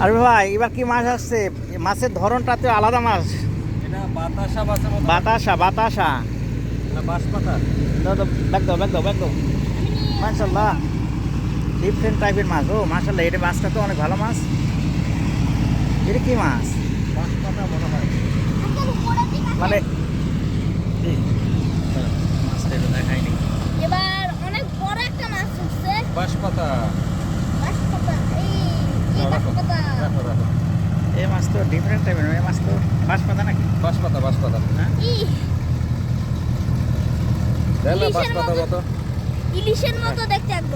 আর ভাই এবার কি মাছ আসছে? মাছের ধরনটা তো আলাদা মাছ। এটা বাতাসা মাছের মতো। বাতাসা বাতাসা। না বাঁশপাতা। দাও দাও, ব্যাগ দাও। মাশাআল্লাহ, ডিফারেন্ট টাইপের মাছ। ও মাশাআল্লাহ, এটা মাছটা তো অনেক ভালো মাছ। এটা কি মাছ? বাঁশপাতা মনে হয়। মানে মাছটা একটু দেখাইনি। এবার অনেক বড় একটা মাছ উঠছে। বাঁশপাতা। বাঁশপাতা, এই বাঁশপাতা। রাখো রাখো। এই মাছ তো ডিফারেন্ট টাইপের। এই মাছ তো বাঁশপাতা নাকি? বাঁশপাতা। হ্যাঁ, দেখলে ইলিশের বাঁশপাতার মতো। মতো। ইলিশের মতো দেখতে একদম।